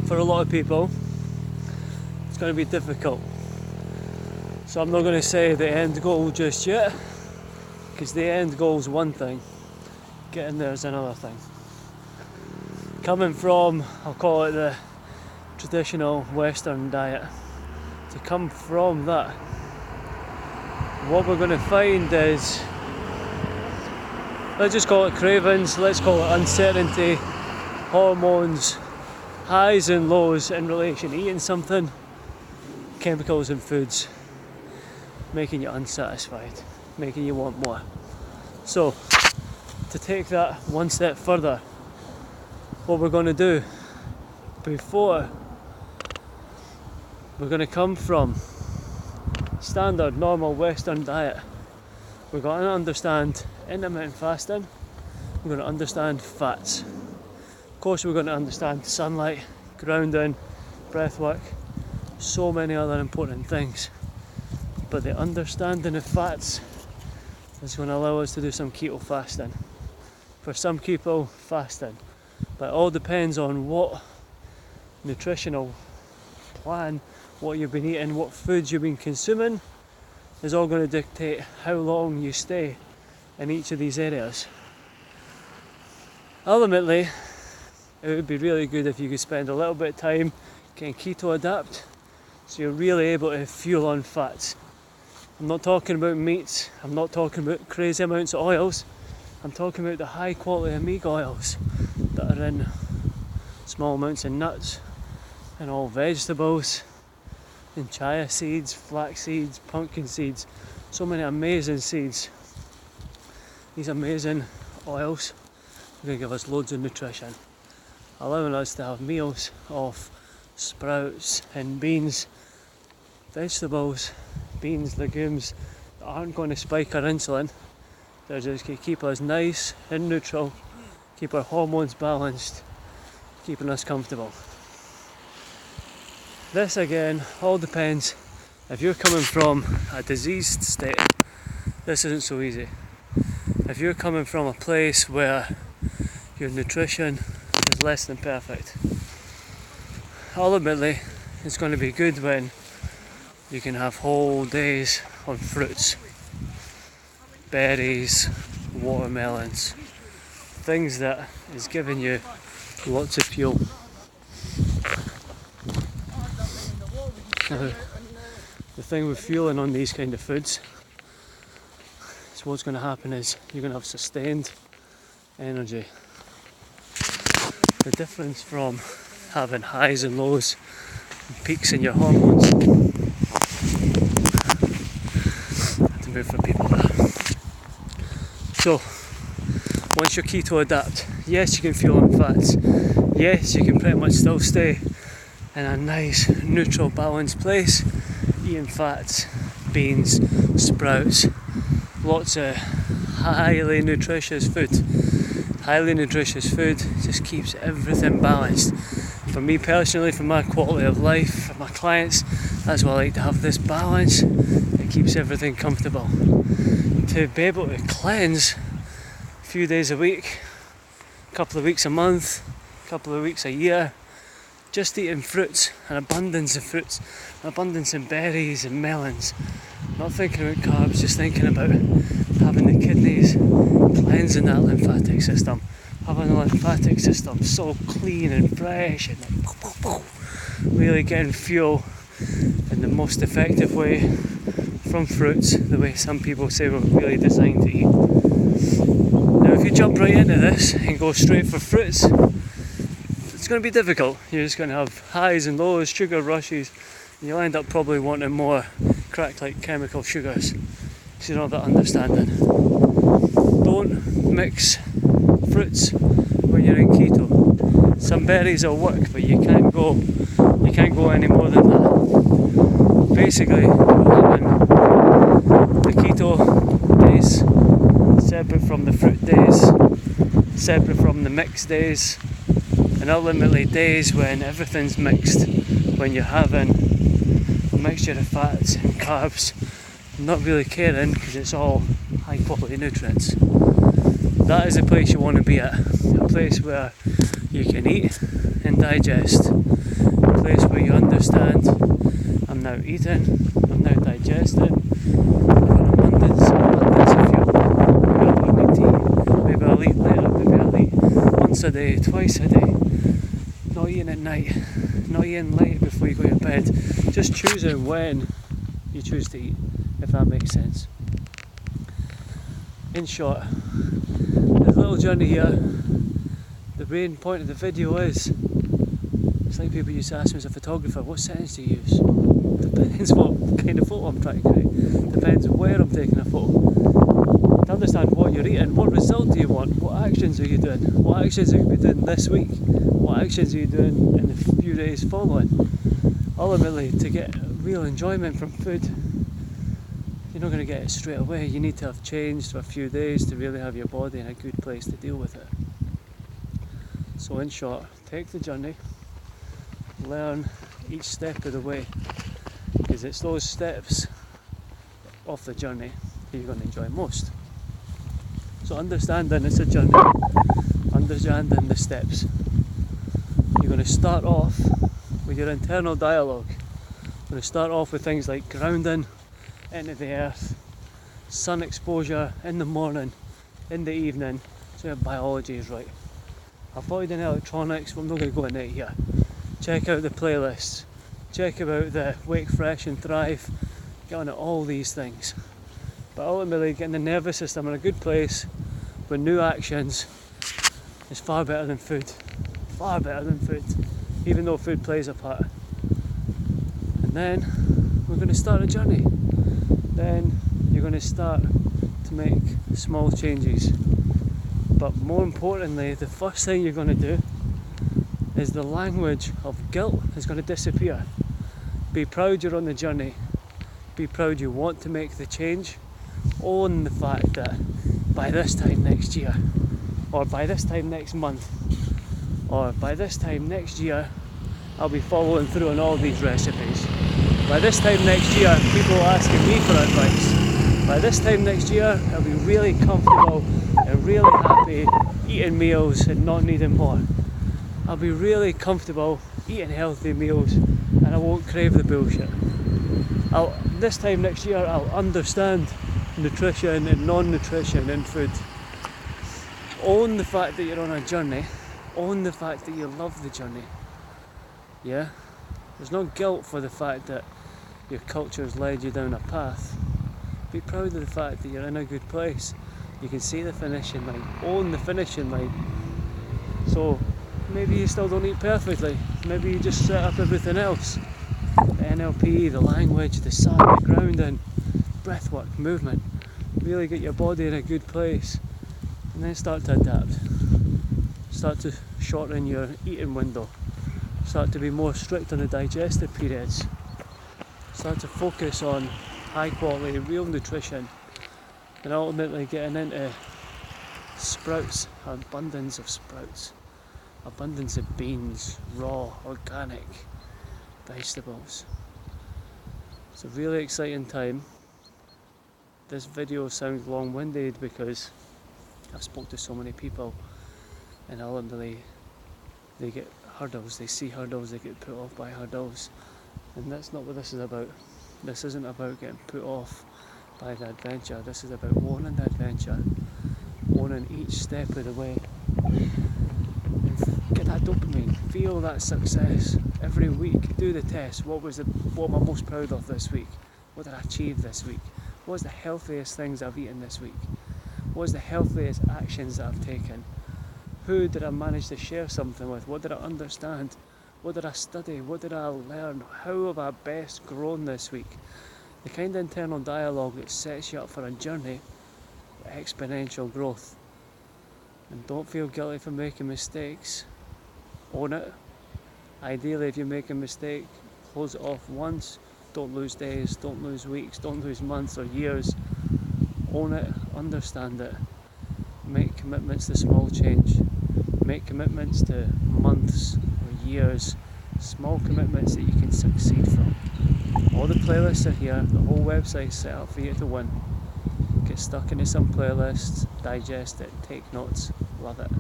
for a lot of people, it's going to be difficult. So I'm not going to say the end goal just yet, because the end goal is one thing, getting there is another thing. Coming from, I'll call it the traditional Western diet, to come from that, what we're going to find is, let's just call it cravings, let's call it uncertainty, hormones, highs and lows in relation to eating something, chemicals in foods, making you unsatisfied, making you want more. So, to take that one step further, what we're going to do before, we're going to come from standard, normal Western diet. We're going to understand intermittent fasting, we're going to understand fats. Of course, we're going to understand sunlight, grounding, breath work, so many other important things. But the understanding of fats is going to allow us to do some keto fasting. For some people, fasting. But it all depends on what nutritional plan, what you've been eating, what foods you've been consuming, is all going to dictate how long you stay in each of these areas. Ultimately, it would be really good if you could spend a little bit of time getting keto adapt, so you're really able to fuel on fats. I'm not talking about meats, I'm not talking about crazy amounts of oils, I'm talking about the high quality omega oils that are in small amounts of nuts and all vegetables, in chia seeds, flax seeds, pumpkin seeds, so many amazing seeds. These amazing oils are going to give us loads of nutrition, allowing us to have meals of sprouts and beans, vegetables, beans, legumes that aren't going to spike our insulin. They're just going to keep us nice and neutral, keep our hormones balanced, keeping us comfortable. This again all depends. If you're coming from a diseased state, this isn't so easy. If you're coming from a place where your nutrition is less than perfect, ultimately it's going to be good when you can have whole days on fruits, berries, watermelons, things that is giving you lots of fuel. Now, the thing with fueling on these kind of foods is what's going to happen is you're going to have sustained energy. The difference from having highs and lows and peaks in your hormones, I have to move for people there. So, once you're keto adapt, yes, you can fuel on fats, yes, you can pretty much still stay in a nice, neutral, balanced place, eating fats, beans, sprouts, lots of highly nutritious food. Highly nutritious food just keeps everything balanced. For me personally, for my quality of life, for my clients, that's why I like to have this balance. It keeps everything comfortable. To be able to cleanse a few days a week, a couple of weeks a month, a couple of weeks a year, just eating fruits, an abundance of fruits, an abundance in berries and melons, not thinking about carbs, just thinking about having the kidneys, cleansing that lymphatic system, having the lymphatic system so clean and fresh and really getting fuel in the most effective way from fruits, the way some people say we're really designed to eat. Now if you jump right into this and go straight for fruits, it's going to be difficult. You're just going to have highs and lows, sugar rushes, and you'll end up probably wanting more crack-like chemical sugars because you don't have that understanding. Don't mix fruits when you're in keto. Some berries will work, but you can't go any more than that. Basically, having the keto days separate from the fruit days, separate from the mixed days, and ultimately days when everything's mixed, when you're having a mixture of fats and carbs, not really caring because it's all high quality nutrients. That is the place you want to be at, a place where you can eat and digest place where you understand, I'm now eating, I'm now digesting, I've got abundance of fuel. Maybe I'll eat my tea, maybe I'll eat later, maybe I'll eat once a day, twice a day. Not eating at night, not eating late before you go to bed. Just choosing when you choose to eat, if that makes sense. In short, the little journey here, the main point of the video is, it's like people used to ask me as a photographer, what settings do you use? Depends what kind of photo I'm trying to create. Depends where I'm taking a photo. To understand what you're eating, what result do you want? What actions are you doing? What actions are you going to be doing this week? What actions are you doing in the few days following? Ultimately, to get real enjoyment from food, you're not going to get it straight away. You need to have changed for a few days to really have your body in a good place to deal with it. So in short, take the journey, learn each step of the way, because it's those steps of the journey that you're going to enjoy most. So understanding it's a journey, understanding the steps. You're going to start off with your internal dialogue. You're going to start off with things like grounding into the earth, sun exposure in the morning, in the evening, so your biology is right. Avoiding electronics, I'm not going to go into it here. Check out the playlists, check out the Wake Fresh and Thrive, get on at all these things. But ultimately getting the nervous system in a good place with new actions is far better than food. Far better than food, even though food plays a part. And then we're going to start a journey. Then you're going to start to make small changes. But more importantly, the first thing you're going to do is the language of guilt is going to disappear. Be proud you're on the journey. Be proud you want to make the change. Own the fact that by this time next year, or by this time next month, or by this time next year, I'll be following through on all these recipes. By this time next year, people are asking me for advice. By this time next year, I'll be really comfortable and really happy eating meals and not needing more. I'll be really comfortable eating healthy meals and I won't crave the bullshit. This time next year, I'll understand nutrition and non-nutrition in food. Own the fact that you're on a journey. Own the fact that you love the journey. Yeah? There's no guilt for the fact that your culture's led you down a path. Be proud of the fact that you're in a good place. You can see the finishing line. Own the finishing line. So maybe you still don't eat perfectly. Maybe you just set up everything else. The NLP, the language, the sun, the grounding, breathwork, movement. Really get your body in a good place. And then start to adapt. Start to shorten your eating window. Start to be more strict on the digestive periods. Start to focus on high quality, real nutrition. And ultimately getting into sprouts, abundance of sprouts. Abundance of beans, raw, organic vegetables. It's a really exciting time. This video sounds long-winded because I've spoke to so many people and ultimately they get hurdles, they see hurdles, they get put off by hurdles, and that's not what this is about. This isn't about getting put off by the adventure. This is about owning the adventure, owning each step of the way, and get that dopamine, feel that success every week. Do the test. What am I most proud of this week? What did I achieve this week? What was the healthiest things I've eaten this week? What was the healthiest actions that I've taken? Who did I manage to share something with? What did I understand? What did I study? What did I learn? How have I best grown this week? The kind of internal dialogue that sets you up for a journey of exponential growth. And don't feel guilty for making mistakes. Own it. Ideally, if you make a mistake, close it off once. Don't lose days, don't lose weeks, don't lose months or years. Own it, understand it. Make commitments to small change. Make commitments to months or years. Small commitments that you can succeed from. All the playlists are here. The whole website's set up for you to win. Get stuck into some playlists, digest it, take notes, love it.